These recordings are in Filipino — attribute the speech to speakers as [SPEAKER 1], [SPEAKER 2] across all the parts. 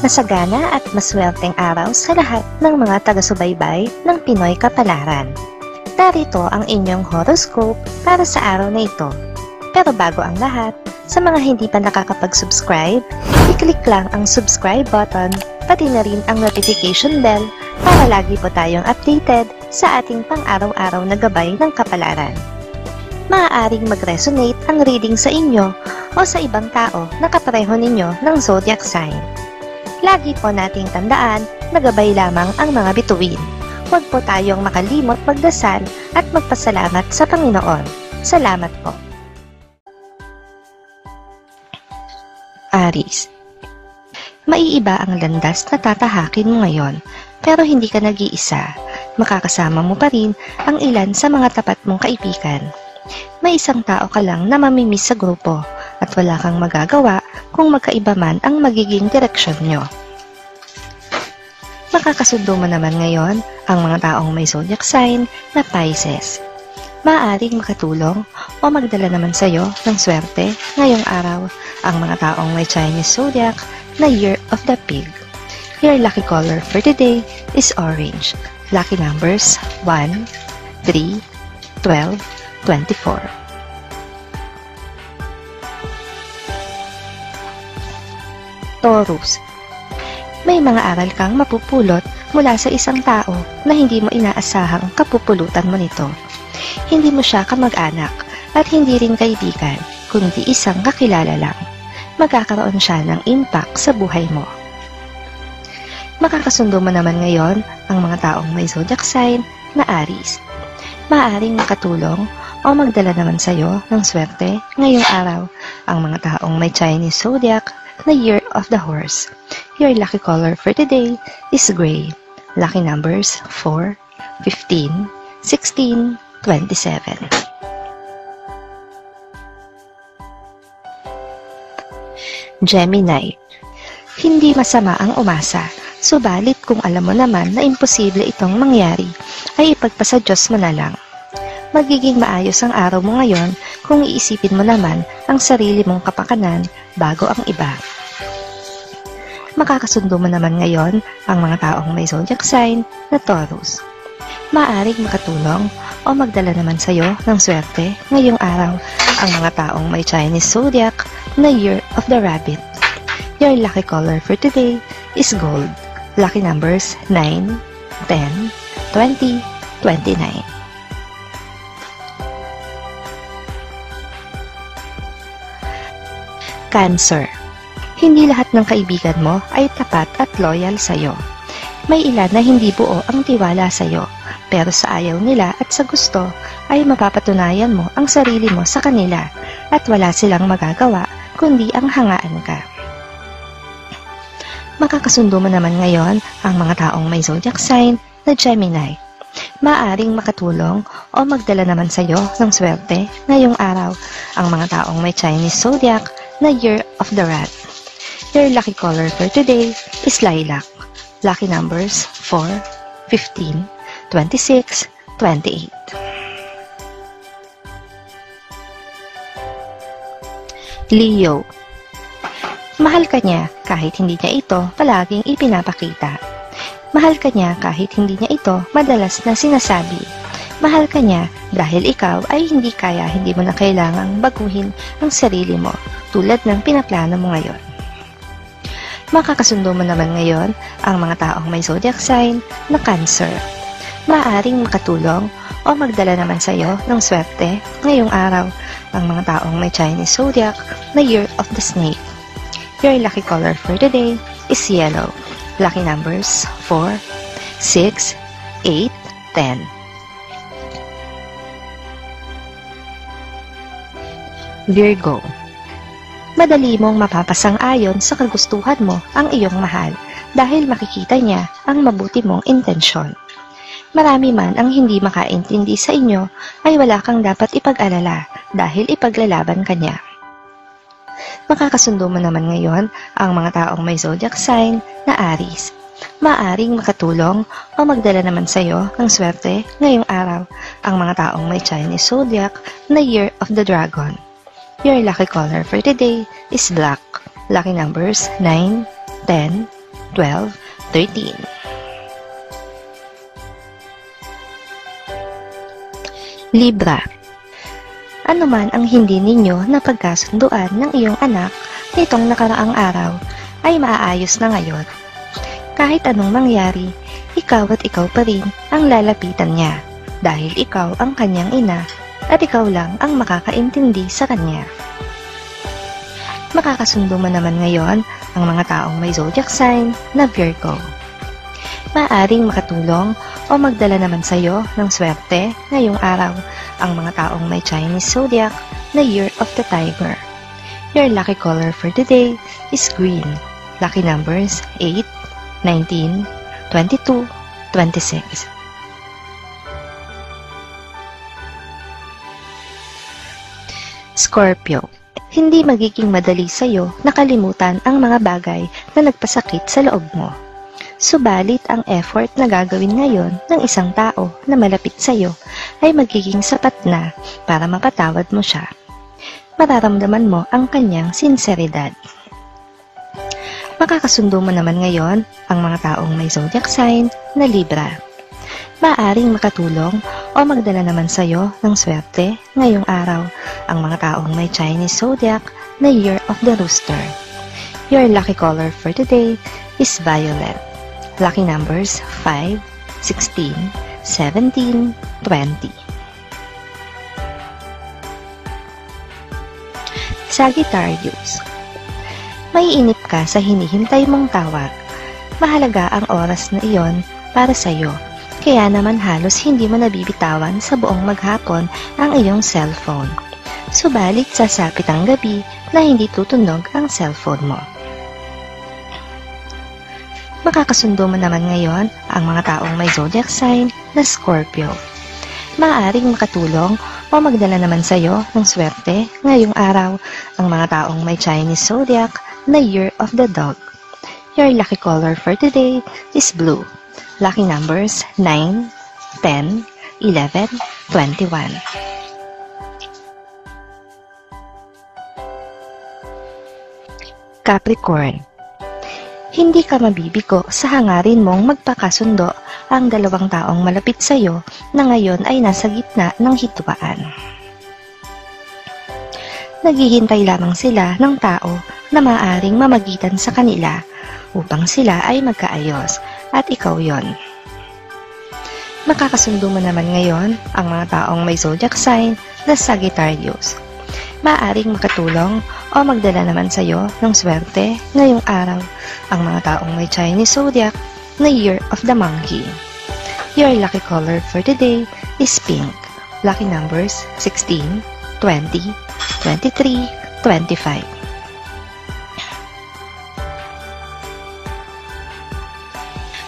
[SPEAKER 1] Masagana at maswerteng araw sa lahat ng mga taga-subaybay ng Pinoy Kapalaran. Narito ang inyong horoscope para sa araw na ito. Pero bago ang lahat, sa mga hindi pa nakakapag-subscribe, i-click lang ang subscribe button, pati na rin ang notification bell para lagi po tayong updated sa ating pang-araw-araw na gabay ng kapalaran. Maaaring mag-resonate ang reading sa inyo o sa ibang tao na kapareho ninyo ng zodiac sign. Lagi po nating tandaan na gabay lamang ang mga bituin. Huwag po tayong makalimot magdasal at magpasalamat sa Panginoon. Salamat po. Aries. Maiiba ang landas na tatahakin mo ngayon, pero hindi ka nag-iisa. Makakasama mo pa rin ang ilan sa mga tapat mong kaibigan. May isang tao ka lang na mamimiss sa grupo at wala kang magagawa kung magkaiba man ang magiging direksyon nyo. Makakasundo mo naman ngayon ang mga taong may zodiac sign na Pisces. Maaaring makatulong o magdala naman sa iyo ng swerte ngayong araw ang mga taong may Chinese zodiac na Year of the Pig. Your lucky color for today is orange. Lucky numbers 1, 3, 12, 24. Taurus. May mga aral kang mapupulot mula sa isang tao na hindi mo inaasahang kapupulutan mo nito. Hindi mo siya kamag-anak at hindi rin kaibigan, kundi isang kakilala lang. Magkakaroon siya ng impact sa buhay mo. Makakasundo mo naman ngayon ang mga taong may zodiac sign na Aries. Maaaring makatulong o magdala naman sa iyo ng swerte ngayong araw ang mga taong may Chinese zodiac na Year of the Horse. Your lucky color for today is gray. Lucky numbers 4, 15, 16, 27. Gemini. Hindi masama ang umasa, subalit kung alam mo naman na imposible itong mangyari, ay ipagpasa Diyos mo na lang. Magiging maayos ang araw mo ngayon kung iisipin mo naman ang sarili mong kapakanan bago ang iba. Makakasundo mo naman ngayon ang mga taong may zodiac sign na Taurus. Maaaring makatulong o magdala naman sa iyo ng swerte ngayong araw ang mga taong may Chinese zodiac na Year of the Rabbit. Your lucky color for today is gold. Lucky numbers 9, 10, 20, 29. Cancer. Hindi lahat ng kaibigan mo ay tapat at loyal sa iyo. May ilan na hindi buo ang tiwala sa iyo, pero sa ayaw nila at sa gusto ay mapapatunayan mo ang sarili mo sa kanila at wala silang magagawa kundi ang hangaan ka. Makakasundo mo naman ngayon ang mga taong may zodiac sign na Gemini. Maaaring makatulong o magdala naman sa iyo ng swerte ngayong araw ang mga taong may Chinese zodiac na Year of the Rat. Your lucky color for today is lilac. Lucky numbers 4, 15, 26, 28. Leo. Mahal ka niya kahit hindi niya ito palaging ipinapakita. Mahal ka niya kahit hindi niya ito madalas na sinasabi. Mahal ka niya dahil ikaw ay hindi mo na kailangang baguhin ang sarili mo tulad ng pinaplano mo ngayon. Makakasundo mo naman ngayon ang mga taong may zodiac sign na Cancer. Maaaring makatulong o magdala naman sa iyo ng swerte ngayong araw ang mga taong may Chinese zodiac na Year of the Snake. Your lucky color for today is yellow. Lucky numbers 4, 6, 8, 10. Virgo. Madali mong mapapasang-ayon sa kagustuhan mo ang iyong mahal dahil makikita niya ang mabuti mong intensyon. Marami man ang hindi makaintindi sa inyo ay wala kang dapat ipag-alala dahil ipaglalaban ka niya. Makakasundo mo naman ngayon ang mga taong may zodiac sign na Aries. Maaring makatulong o magdala naman sa iyo ng swerte ngayong araw ang mga taong may Chinese zodiac na Year of the Dragon. Your lucky color for today is black. Lucky numbers 9, 10, 12, 13. Libra. Ano man ang hindi ninyo napagkasunduan ng iyong anak nitong nakaraang araw ay maaayos na ngayon. Kahit anong mangyari, ikaw at ikaw pa rin ang lalapitan niya dahil ikaw ang kanyang ina at ikaw lang ang makakaintindi sa kanya. Makakasundo mo naman ngayon ang mga taong may zodiac sign na Virgo. Maaring makatulong o magdala naman sa iyo ng swerte ngayong araw ang mga taong may Chinese zodiac na Year of the Tiger. Your lucky color for today is green. Lucky numbers 8, 19, 22, 26. Scorpio. Hindi magiging madali sa iyo nakalimutan ang mga bagay na nagpasakit sa loob mo. Subalit ang effort na gagawin ngayon ng isang tao na malapit sa iyo ay magiging sapat na para mapatawad mo siya. Mararamdaman mo ang kanyang sinseridad. Makakasundo mo naman ngayon ang mga taong may zodiac sign na Libra. Maaring makatulong o magdala naman sa iyo ng swerte ngayong araw ang mga taong may Chinese zodiac na Year of the Rooster. Your lucky color for today is violet. Lucky numbers 5, 16, 17, 20. Sagittarius. Maiinip ka sa hinihintay mong tawag. Mahalaga ang oras na iyon para sa iyo. Kaya naman halos hindi mo nabibitawan sa buong maghapon ang iyong cellphone. Subalit sasapit ang gabi na hindi tutunog ang cellphone mo. Makakasundo mo naman ngayon ang mga taong may zodiac sign na Scorpio. Maaaring makatulong o magdala naman sa iyo ng swerte ngayong araw ang mga taong may Chinese zodiac na Year of the Dog. Your lucky color for today is blue. Lucky numbers 9, 10, 11, 21. Capricorn. Hindi ka mabibigo sa hangarin mong magpakasundo ang dalawang taong malapit sa iyo na ngayon ay nasa gitna ng hidwaan. Naghihintay lamang sila ng tao na maaaring mamagitan sa kanila upang sila ay magkaayos at ikaw yon. Makakasundo mo naman ngayon ang mga taong may zodiac sign na Sagittarius. Maaaring makatulong o magdala naman sa iyo ng swerte ngayong araw ang mga taong may Chinese zodiac na Year of the Monkey. Your lucky color for today is pink. Lucky numbers 16, 20, 23, 25.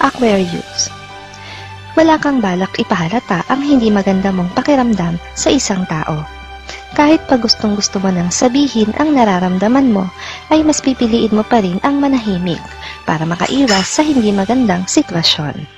[SPEAKER 1] Aquarius. Wala kang balak ipahalata ang hindi maganda mong pakiramdam sa isang tao. Kahit pa gustong-gusto mo nang sabihin ang nararamdaman mo, ay mas pipiliin mo pa rin ang manahimik para makaiwas sa hindi magandang sitwasyon.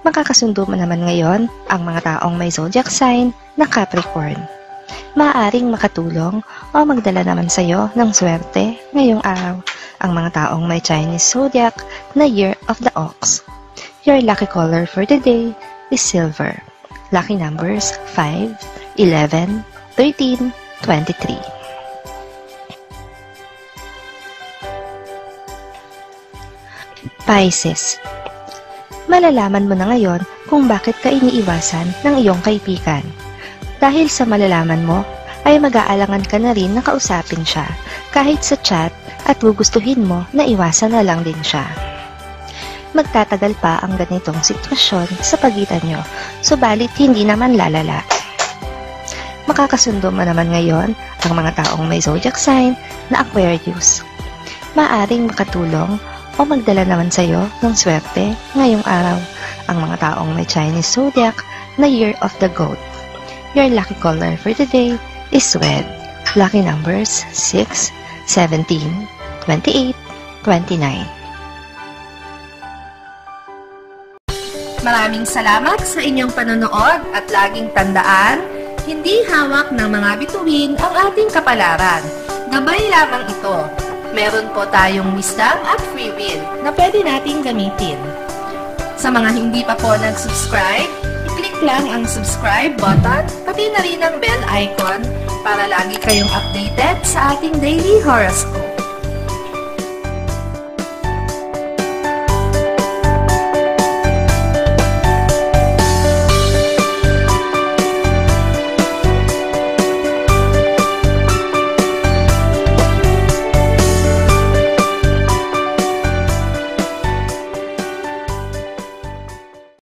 [SPEAKER 1] Makakasundo mo naman ngayon ang mga taong may zodiac sign na Capricorn. Maaaring makatulong o magdala naman sa iyo ng swerte ngayong araw ang mga taong may Chinese zodiac na Year of the Ox. Your lucky color for today is silver. Lucky numbers 5, 11, 13, 23. Pisces. Malalaman mo na ngayon kung bakit ka iniiwasan ng iyong kaibigan. Dahil sa malalaman mo, ay mag-aalangan ka na rin na kausapin siya kahit sa chat at gugustuhin mo na iwasan na lang din siya. Magtatagal pa ang ganitong sitwasyon sa pagitan nyo, subalit hindi naman lalala. Makakasundo mo naman ngayon ang mga taong may zodiac sign na Aquarius. Maaring makatulong o magdala naman sa iyo ng swerte ngayong araw ang mga taong may Chinese zodiac na Year of the Goat. Your lucky color for today is red. Lucky numbers 6, 17, 28, 29.
[SPEAKER 2] Maraming salamat sa inyong panonood at laging tandaan, hindi hawak ng mga bituin ang ating kapalaran. Gabay lamang ito. Meron po tayong wisdom at free will na pwede nating gamitin. Sa mga hindi pa po nag-subscribe, i-click lang ang subscribe button, pati na rin ang bell icon para lagi kayong updated sa ating daily horoscope.